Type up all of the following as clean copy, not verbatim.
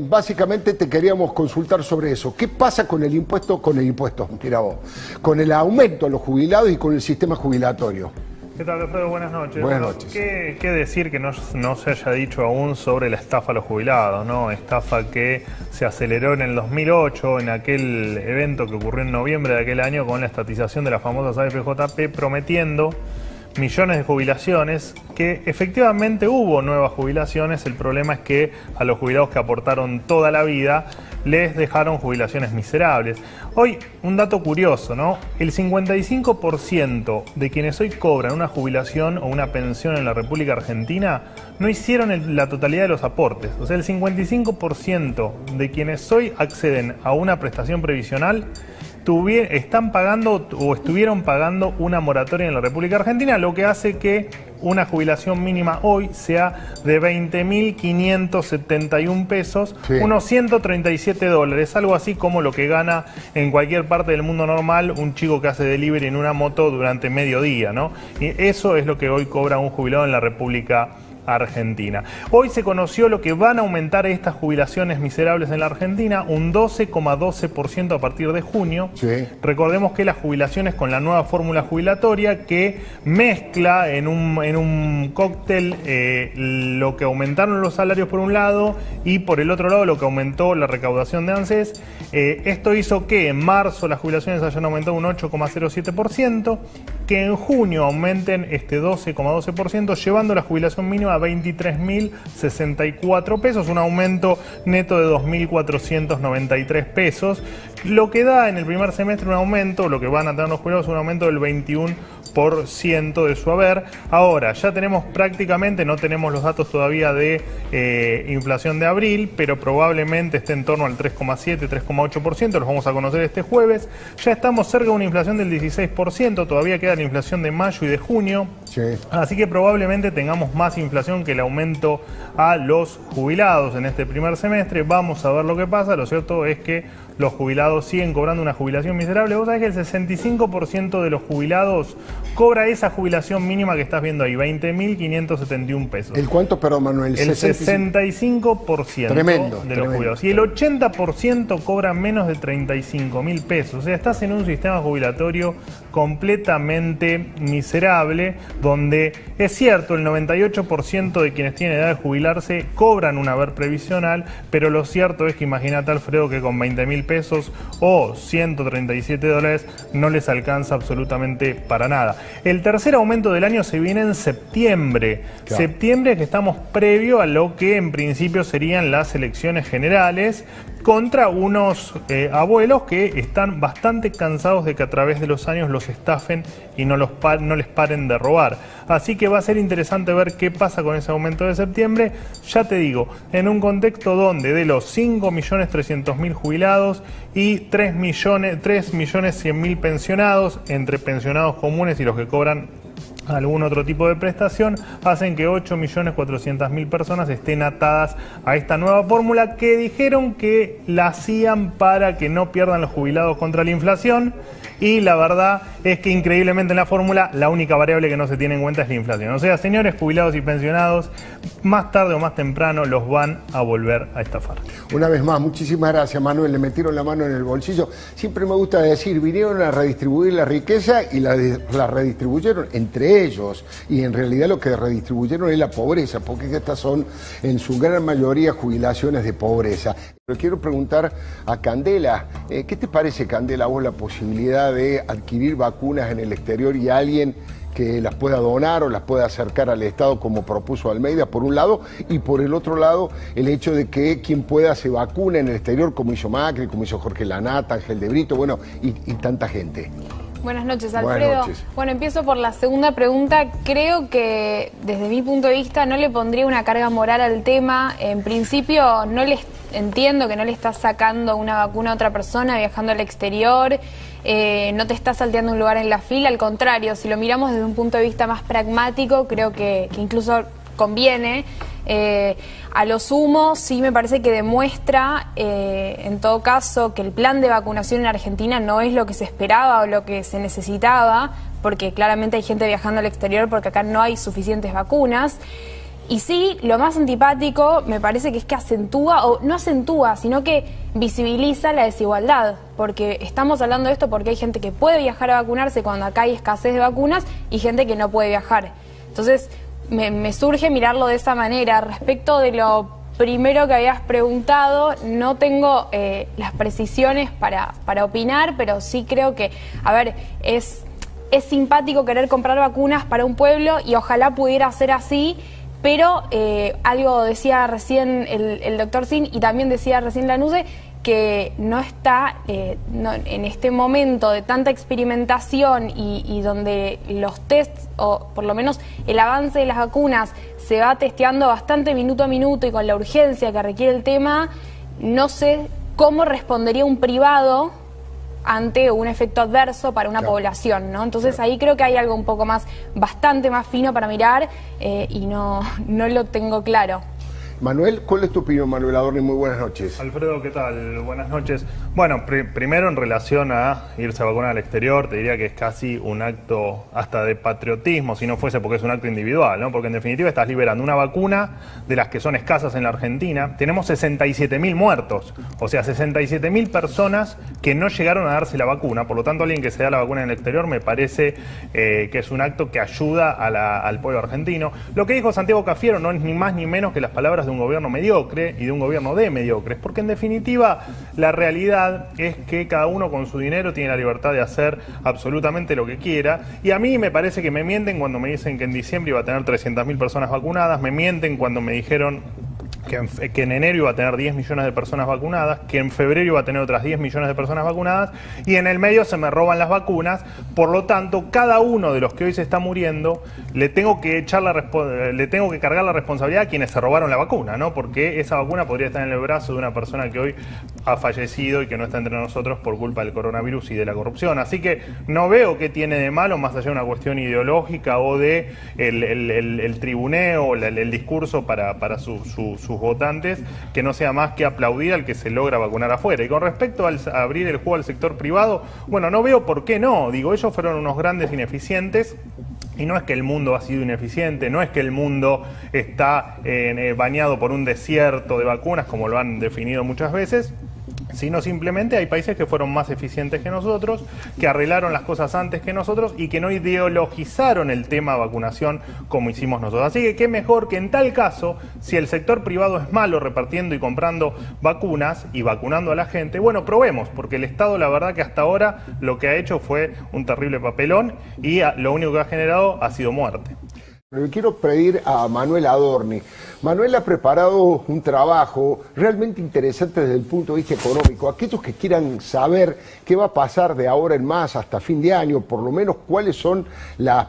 Básicamente te queríamos consultar sobre eso. ¿Qué pasa con el impuesto, mira vos, con el aumento a los jubilados y con el sistema jubilatorio? ¿Qué tal, Alfredo? Buenas noches. Buenas noches. ¿Qué decir que no se haya dicho aún sobre la estafa a los jubilados, ¿no? Estafa que se aceleró en el 2008, en aquel evento que ocurrió en noviembre de aquel año con la estatización de las famosas AFJP, prometiendo millones de jubilaciones, que efectivamente hubo nuevas jubilaciones. El problema es que a los jubilados que aportaron toda la vida les dejaron jubilaciones miserables. Hoy, un dato curioso, ¿no? El 55% de quienes hoy cobran una jubilación o una pensión en la República Argentina no hicieron la totalidad de los aportes. O sea, el 55% de quienes hoy acceden a una prestación previsional están pagando o estuvieron pagando una moratoria en la República Argentina, lo que hace que una jubilación mínima hoy sea de 20.571 pesos, sí, unos 137 dólares, algo así como lo que gana en cualquier parte del mundo normal un chico que hace delivery en una moto durante medio día, ¿no? Y eso es lo que hoy cobra un jubilado en la República Argentina. Hoy se conoció lo que van a aumentar estas jubilaciones miserables en la Argentina, un 12,12% a partir de junio. Sí. Recordemos que las jubilaciones con la nueva fórmula jubilatoria que mezcla en un cóctel lo que aumentaron los salarios por un lado y por el otro lado lo que aumentó la recaudación de ANSES. Esto hizo que en marzo las jubilaciones hayan aumentado un 8,07%, que en junio aumenten este 12,12%, llevando la jubilación mínima a 23.064 pesos, un aumento neto de 2.493 pesos, lo que da en el primer semestre un aumento, lo que van a tener los jubilados, un aumento del 21% de su haber. Ahora, ya tenemos prácticamente, no tenemos los datos todavía de inflación de abril, pero probablemente esté en torno al 3,7, 3,8%, los vamos a conocer este jueves. Ya estamos cerca de una inflación del 16%, todavía queda la inflación de mayo y de junio, sí, así que probablemente tengamos más inflación que el aumento a los jubilados en este primer semestre. Vamos a ver lo que pasa. Lo cierto es que los jubilados siguen cobrando una jubilación miserable. Vos sabés que el 65% de los jubilados cobra esa jubilación mínima que estás viendo ahí, 20.571 pesos. ¿El cuánto, perdón, Manuel? El 65% tremendo, de los jubilados. Y el 80% cobra menos de 35.000 pesos. O sea, estás en un sistema jubilatorio completamente miserable, donde es cierto, el 98% de quienes tienen edad de jubilarse cobran un haber previsional, pero lo cierto es que imagínate, Alfredo, que con 20.000 pesos o 137 dólares no les alcanza absolutamente para nada. El tercer aumento del año se viene en septiembre. Claro. Septiembre, que estamos previo a lo que en principio serían las elecciones generales, contra unos abuelos que están bastante cansados de que a través de los años los estafen y no les paren de robar. Así que va a ser interesante ver qué pasa con ese aumento de septiembre. Ya te digo, en un contexto donde de los 5.300.000 jubilados y 3.100.000 pensionados, entre pensionados comunes y los que cobran algún otro tipo de prestación, hacen que 8.400.000 personas estén atadas a esta nueva fórmula que dijeron que la hacían para que no pierdan los jubilados contra la inflación. Y la verdad es que increíblemente en la fórmula la única variable que no se tiene en cuenta es la inflación. O sea, señores jubilados y pensionados, más tarde o más temprano los van a volver a estafar. Una vez más, muchísimas gracias, Manuel. Le metieron la mano en el bolsillo. Siempre me gusta decir, vinieron a redistribuir la riqueza y la redistribuyeron entre ellos. Y en realidad lo que redistribuyeron es la pobreza, porque estas son en su gran mayoría jubilaciones de pobreza. Pero quiero preguntar a Candela, ¿qué te parece, Candela, vos la posibilidad de adquirir vacunas en el exterior y alguien que las pueda donar o las pueda acercar al Estado como propuso Almeida, por un lado, y por el otro lado, el hecho de que quien pueda se vacune en el exterior, como hizo Macri, como hizo Jorge Lanata, Ángel de Brito, bueno, y tanta gente? Buenas noches, Alfredo. Buenas noches. Bueno, empiezo por la segunda pregunta. Creo que desde mi punto de vista no le pondría una carga moral al tema. En principio entiendo que no le estás sacando una vacuna a otra persona viajando al exterior, no te estás salteando un lugar en la fila, al contrario, si lo miramos desde un punto de vista más pragmático, creo que incluso conviene. A lo sumo, sí me parece que demuestra, en todo caso, que el plan de vacunación en Argentina no es lo que se esperaba o lo que se necesitaba, porque claramente hay gente viajando al exterior porque acá no hay suficientes vacunas. Y sí, lo más antipático me parece que es que acentúa, o no acentúa, sino que visibiliza la desigualdad, porque estamos hablando de esto porque hay gente que puede viajar a vacunarse cuando acá hay escasez de vacunas y gente que no puede viajar. Entonces, me surge mirarlo de esa manera. Respecto de lo primero que habías preguntado, no tengo las precisiones para opinar, pero sí creo que, a ver, es simpático querer comprar vacunas para un pueblo y ojalá pudiera ser así. Pero algo decía recién el doctor Sin y también decía recién Lanuse, que no está en este momento de tanta experimentación y donde los tests, o por lo menos el avance de las vacunas, se va testeando bastante minuto a minuto y con la urgencia que requiere el tema, no sé cómo respondería un privado ante un efecto adverso para una población, ¿no? Entonces ahí creo que hay algo un poco más, bastante más fino para mirar y no lo tengo claro. Manuel, ¿cuál es tu opinión, Manuel Adorni? Muy buenas noches. Alfredo, ¿qué tal? Buenas noches. Bueno, primero en relación a irse a vacunar al exterior, te diría que es casi un acto hasta de patriotismo, si no fuese porque es un acto individual, ¿no? Porque en definitiva estás liberando una vacuna de las que son escasas en la Argentina. Tenemos 67.000 muertos, o sea, 67.000 personas que no llegaron a darse la vacuna. Por lo tanto, alguien que se da la vacuna en el exterior me parece que es un acto que ayuda al pueblo argentino. Lo que dijo Santiago Cafiero no es ni más ni menos que las palabras de un gobierno mediocre y de un gobierno de mediocres, porque en definitiva la realidad es que cada uno con su dinero tiene la libertad de hacer absolutamente lo que quiera, y a mí me parece que me mienten cuando me dicen que en diciembre iba a tener 300.000 personas vacunadas, me mienten cuando me dijeron que en enero iba a tener 10 millones de personas vacunadas, que en febrero iba a tener otras 10 millones de personas vacunadas, y en el medio se me roban las vacunas. Por lo tanto, cada uno de los que hoy se está muriendo le tengo que cargar la responsabilidad a quienes se robaron la vacuna, ¿no? Porque esa vacuna podría estar en el brazo de una persona que hoy ha fallecido y que no está entre nosotros por culpa del coronavirus y de la corrupción. Así que no veo qué tiene de malo, más allá de una cuestión ideológica o de el tribuneo o el discurso para sus votantes, que no sea más que aplaudir al que se logra vacunar afuera. Y con respecto a abrir el juego al sector privado, bueno, no veo por qué no. Digo, ellos fueron unos grandes ineficientes. Y no es que el mundo ha sido ineficiente, no es que el mundo está bañado por un desierto de vacunas, como lo han definido muchas veces, sino simplemente hay países que fueron más eficientes que nosotros, que arreglaron las cosas antes que nosotros y que no ideologizaron el tema vacunación como hicimos nosotros. Así que qué mejor que en tal caso, si el sector privado es malo repartiendo y comprando vacunas y vacunando a la gente, bueno, probemos, porque el Estado la verdad que hasta ahora lo que ha hecho fue un terrible papelón y lo único que ha generado ha sido muerte. Le quiero pedir a Manuel Adorni. Manuel ha preparado un trabajo realmente interesante desde el punto de vista económico. Aquellos que quieran saber qué va a pasar de ahora en más hasta fin de año, por lo menos cuáles son las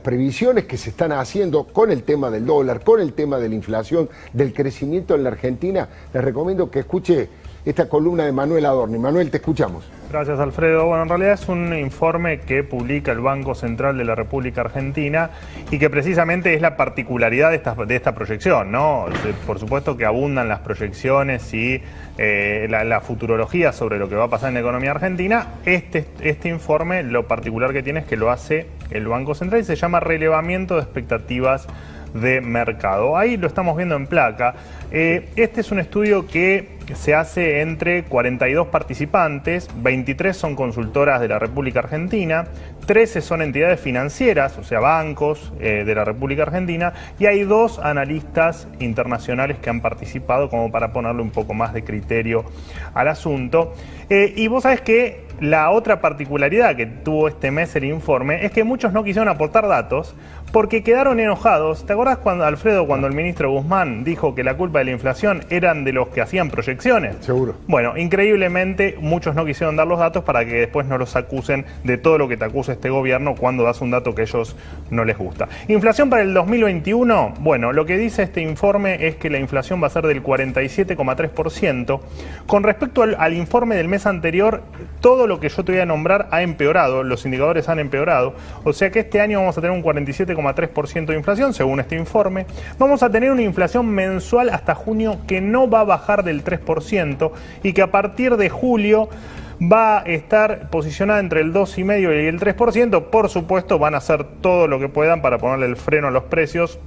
previsiones que se están haciendo con el tema del dólar, con el tema de la inflación, del crecimiento en la Argentina, les recomiendo que escuche esta columna de Manuel Adorni. Manuel, te escuchamos. Gracias, Alfredo. Bueno, en realidad es un informe que publica el Banco Central de la República Argentina y que precisamente es la particularidad de esta proyección, ¿no? Por supuesto que abundan las proyecciones y la futurología sobre lo que va a pasar en la economía argentina. Este informe, lo particular que tiene es que lo hace el Banco Central y se llama Relevamiento de Expectativas de Mercado. Ahí lo estamos viendo en placa. Este es un estudio que se hace entre 42 participantes, 23 son consultoras de la República Argentina, 13 son entidades financieras, o sea, bancos de la República Argentina, y hay 2 analistas internacionales que han participado como para ponerle un poco más de criterio al asunto. Y vos sabés que la otra particularidad que tuvo este mes el informe es que muchos no quisieron aportar datos porque quedaron enojados. ¿Te acordás, Alfredo, cuando el ministro Guzmán dijo que la culpa de la inflación eran de los que hacían proyecciones? Seguro. Bueno, increíblemente muchos no quisieron dar los datos para que después no los acusen de todo lo que te acusa este gobierno cuando das un dato que a ellos no les gusta. Inflación para el 2021, bueno, lo que dice este informe es que la inflación va a ser del 47,3%. Con respecto al informe del mes anterior, todo lo que yo te voy a nombrar ha empeorado, los indicadores han empeorado, o sea que este año vamos a tener un 47,3% de inflación, según este informe. Vamos a tener una inflación mensual hasta junio que no va a bajar del 3% y que a partir de julio va a estar posicionada entre el 2,5% y el 3%. Por supuesto, van a hacer todo lo que puedan para ponerle el freno a los precios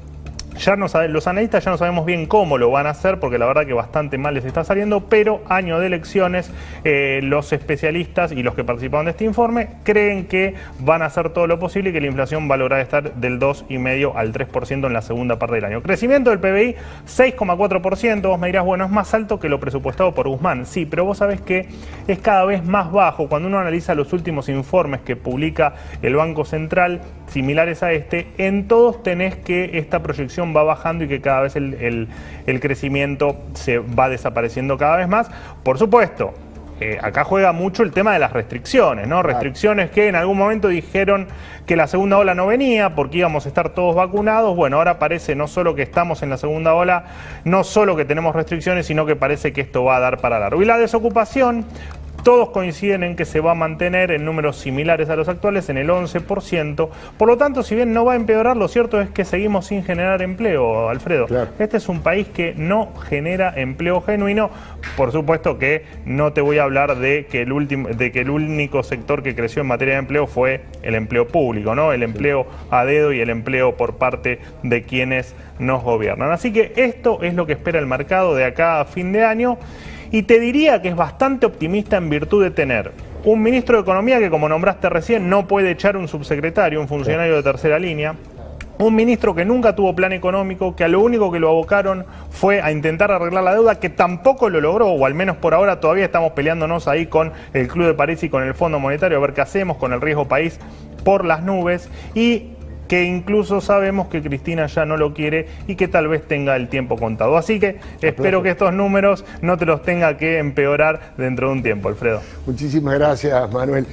Los analistas ya no sabemos bien cómo lo van a hacer, porque la verdad que bastante mal les está saliendo, pero año de elecciones, los especialistas y los que participaron de este informe creen que van a hacer todo lo posible y que la inflación va a lograr estar del 2,5 al 3% en la segunda parte del año. Crecimiento del PBI, 6,4%. Vos me dirás, bueno, es más alto que lo presupuestado por Guzmán. Sí, pero vos sabés que es cada vez más bajo. Cuando uno analiza los últimos informes que publica el Banco Central, similares a este, en todos tenés que esta proyección va bajando y que cada vez el crecimiento se va desapareciendo cada vez más. Por supuesto, acá juega mucho el tema de las restricciones, ¿no? Restricciones que en algún momento dijeron que la segunda ola no venía porque íbamos a estar todos vacunados. Bueno, ahora parece no solo que estamos en la segunda ola, no solo que tenemos restricciones, sino que parece que esto va a dar para largo. Y la desocupación, todos coinciden en que se va a mantener en números similares a los actuales, en el 11%. Por lo tanto, si bien no va a empeorar, lo cierto es que seguimos sin generar empleo, Alfredo. Claro. Este es un país que no genera empleo genuino. Por supuesto que no te voy a hablar de que el único sector que creció en materia de empleo fue el empleo público, ¿no? El empleo a dedo y el empleo por parte de quienes nos gobiernan. Así que esto es lo que espera el mercado de acá a fin de año. Y te diría que es bastante optimista en virtud de tener un ministro de Economía que, como nombraste recién, no puede echar un subsecretario, un funcionario de tercera línea. Un ministro que nunca tuvo plan económico, que a lo único que lo abocaron fue a intentar arreglar la deuda, que tampoco lo logró, o al menos por ahora todavía estamos peleándonos ahí con el Club de París y con el Fondo Monetario, a ver qué hacemos con el riesgo país por las nubes. Y que incluso sabemos que Cristina ya no lo quiere y que tal vez tenga el tiempo contado. Así que espero que estos números no te los tenga que empeorar dentro de un tiempo, Alfredo. Muchísimas gracias, Manuel.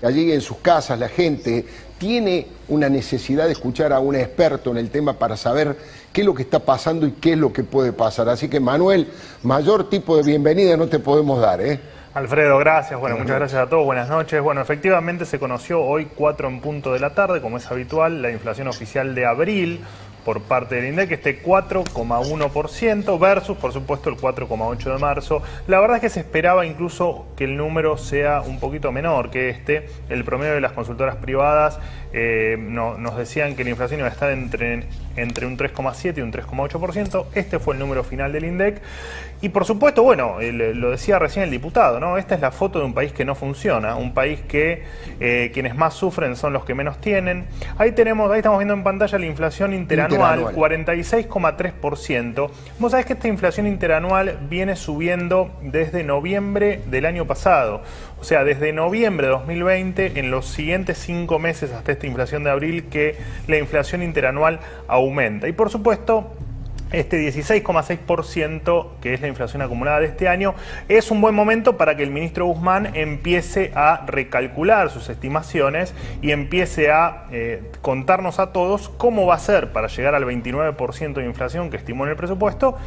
Allí en sus casas la gente tiene una necesidad de escuchar a un experto en el tema para saber qué es lo que está pasando y qué es lo que puede pasar. Así que, Manuel, mayor tipo de bienvenida no te podemos dar, ¿eh? Alfredo, gracias. Bueno, muchas gracias a todos. Buenas noches. Bueno, efectivamente se conoció hoy 4 en punto de la tarde, como es habitual, la inflación oficial de abril por parte del INDEC, este 4,1% versus, por supuesto, el 4,8% de marzo. La verdad es que se esperaba incluso que el número sea un poquito menor que este. El promedio de las consultoras privadas nos decían que la inflación iba a estar entre un 3,7 y un 3,8%. Este fue el número final del INDEC. Y por supuesto, bueno, lo decía recién el diputado, ¿no? Esta es la foto de un país que no funciona, un país que quienes más sufren son los que menos tienen. Ahí estamos viendo en pantalla la inflación interanual. 46,3%. Vos sabés que esta inflación interanual viene subiendo desde noviembre del año pasado. O sea, desde noviembre de 2020, en los siguientes 5 meses hasta esta inflación de abril, que la inflación interanual aumenta. Y por supuesto, este 16,6%, que es la inflación acumulada de este año, es un buen momento para que el ministro Guzmán empiece a recalcular sus estimaciones y empiece a contarnos a todos cómo va a ser para llegar al 29% de inflación que estimó en el presupuesto.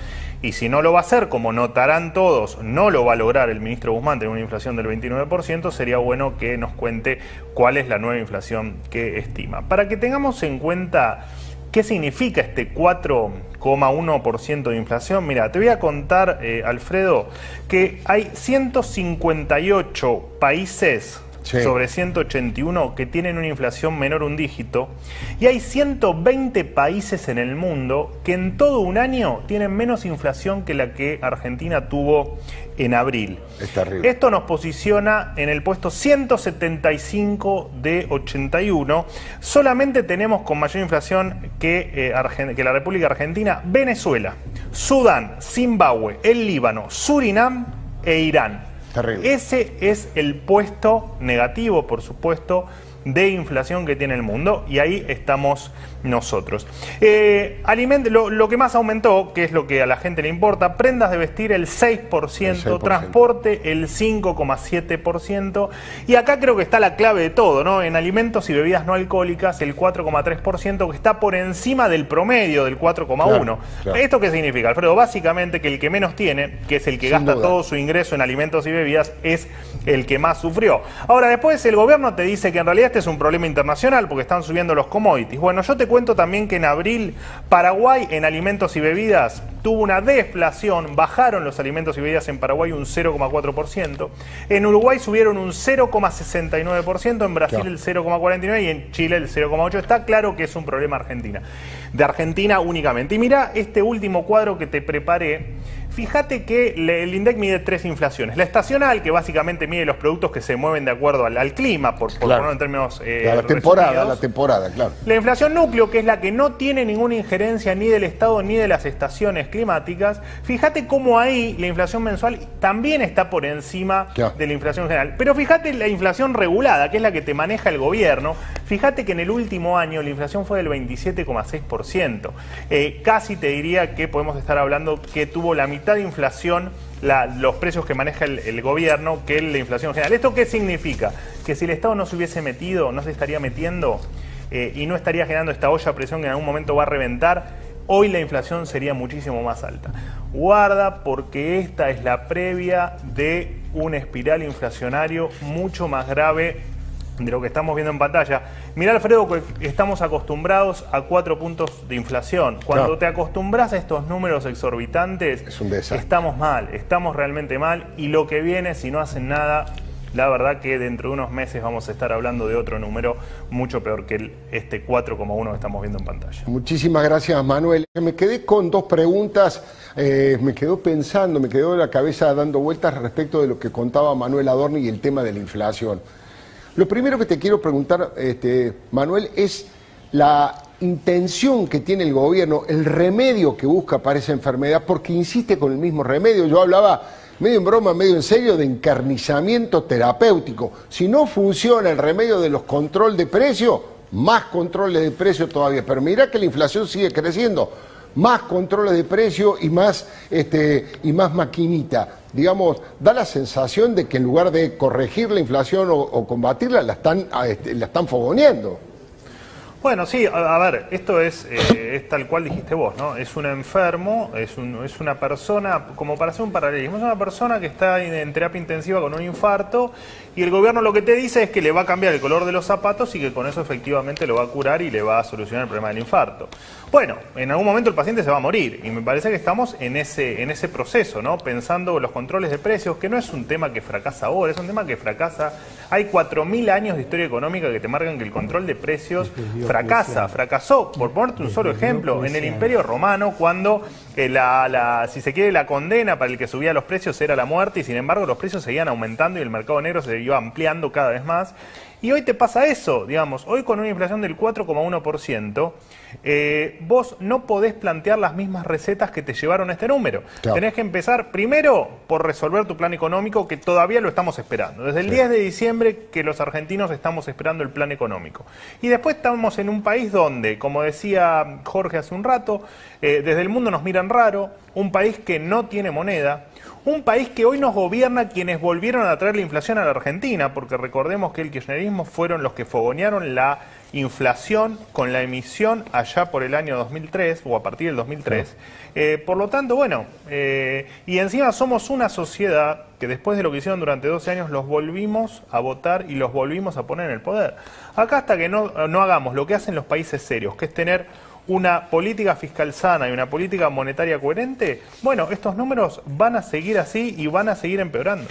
Y si no lo va a hacer, como notarán todos, no lo va a lograr el ministro Guzmán tener una inflación del 29%, sería bueno que nos cuente cuál es la nueva inflación que estima. Para que tengamos en cuenta ¿qué significa este 4,1% de inflación? Mira, te voy a contar, Alfredo, que hay 158 países sobre 181 que tienen una inflación menor a un dígito, y hay 120 países en el mundo que en todo un año tienen menos inflación que la que Argentina tuvo en abril. Es terrible. Esto nos posiciona en el puesto 175 de 81. Solamente tenemos con mayor inflación que la República Argentina, Venezuela, Sudán, Zimbabue, el Líbano, Surinam e Irán. Terrible. Ese es el puesto negativo, por supuesto, de inflación que tiene el mundo, y ahí estamos nosotros. Lo que más aumentó, que es lo que a la gente le importa, prendas de vestir el 6%, transporte el 5,7%, y acá creo que está la clave de todo, ¿no? En alimentos y bebidas no alcohólicas el 4,3%, que está por encima del promedio del 4,1%. Claro. ¿Esto qué significa, Alfredo? Básicamente que el que menos tiene, que es el que gasta todo su ingreso en alimentos y bebidas, es el que más sufrió. Ahora, después el gobierno te dice que en realidad este es un problema internacional porque están subiendo los commodities. Bueno, yo te cuento también que en abril Paraguay en alimentos y bebidas tuvo una deflación, bajaron los alimentos y bebidas en Paraguay un 0,4%, en Uruguay subieron un 0,69%, en Brasil el 0,49% y en Chile el 0,8%. Está claro que es un problema de Argentina únicamente. Y mira este último cuadro que te preparé. Fíjate que el INDEC mide 3 inflaciones. La estacional, que básicamente mide los productos que se mueven de acuerdo al clima, por ponerlo en términos la temporada, claro. La inflación núcleo, que es la que no tiene ninguna injerencia ni del Estado ni de las estaciones climáticas. Fíjate cómo ahí la inflación mensual también está por encima de la inflación general. Pero fíjate la inflación regulada, que es la que te maneja el gobierno. Fíjate que en el último año la inflación fue del 27,6%. Casi te diría que podemos estar hablando que tuvo la mitad de inflación los precios que maneja el gobierno que la inflación general. ¿Esto qué significa? Que si el Estado no se hubiese metido, no se estaría metiendo y no estaría generando esta olla a presión que en algún momento va a reventar, hoy la inflación sería muchísimo más alta. Guarda, porque esta es la previa de un espiral inflacionario mucho más grave de lo que estamos viendo en pantalla. Mirá, Alfredo, que estamos acostumbrados a 4 puntos de inflación. Cuando te acostumbras a estos números exorbitantes, es un desastre. Estamos mal, estamos realmente mal, y lo que viene, si no hacen nada, la verdad que dentro de unos meses vamos a estar hablando de otro número mucho peor que este 4,1 que estamos viendo en pantalla. Muchísimas gracias, Manuel. Me quedé con 2 preguntas, me quedó pensando, me quedó la cabeza dando vueltas respecto de lo que contaba Manuel Adorni y el tema de la inflación. Lo primero que te quiero preguntar, Manuel, es la intención que tiene el gobierno, el remedio que busca para esa enfermedad, porque insiste con el mismo remedio. Yo hablaba medio en broma, medio en serio, de encarnizamiento terapéutico. Si no funciona el remedio de los control de precio, más controles de precio todavía. Pero mira que la inflación sigue creciendo. Más controles de precio y más maquinita. Digamos, da la sensación de que en lugar de corregir la inflación o combatirla, la están fogoneando. Bueno, sí, a ver, esto es tal cual dijiste vos, ¿no? Es un enfermo, es una persona, como para hacer un paralelismo, es una persona que está en terapia intensiva con un infarto y el gobierno lo que te dice es que le va a cambiar el color de los zapatos y que con eso efectivamente lo va a curar y le va a solucionar el problema del infarto. Bueno, en algún momento el paciente se va a morir y me parece que estamos en ese proceso, ¿no? Pensando los controles de precios, que no es un tema que fracasa ahora, es un tema que fracasa. Hay 4.000 años de historia económica que te marcan que el control de precios fracasó. Por ponerte un solo ejemplo, en el Imperio Romano, cuando si se quiere, la condena para el que subía los precios era la muerte, y sin embargo los precios seguían aumentando y el mercado negro se iba ampliando cada vez más. Y hoy te pasa eso, digamos, hoy con una inflación del 4,1%, vos no podés plantear las mismas recetas que te llevaron a este número. Claro. Tenés que empezar primero por resolver tu plan económico, que todavía lo estamos esperando. Desde el 10 de diciembre que los argentinos estamos esperando el plan económico. Y después estamos en un país donde, como decía Jorge hace un rato, desde el mundo nos miran raro, un país que no tiene moneda, un país que hoy nos gobierna quienes volvieron a traer la inflación a la Argentina, porque recordemos que el kirchnerismo fueron los que fogonearon la inflación con la emisión allá por el año 2003, o a partir del 2003. Por lo tanto, bueno, y encima somos una sociedad que después de lo que hicieron durante 12 años los volvimos a votar y los volvimos a poner en el poder. Acá hasta que no hagamos lo que hacen los países serios, que es tener una política fiscal sana y una política monetaria coherente, bueno, estos números van a seguir así y van a seguir empeorando.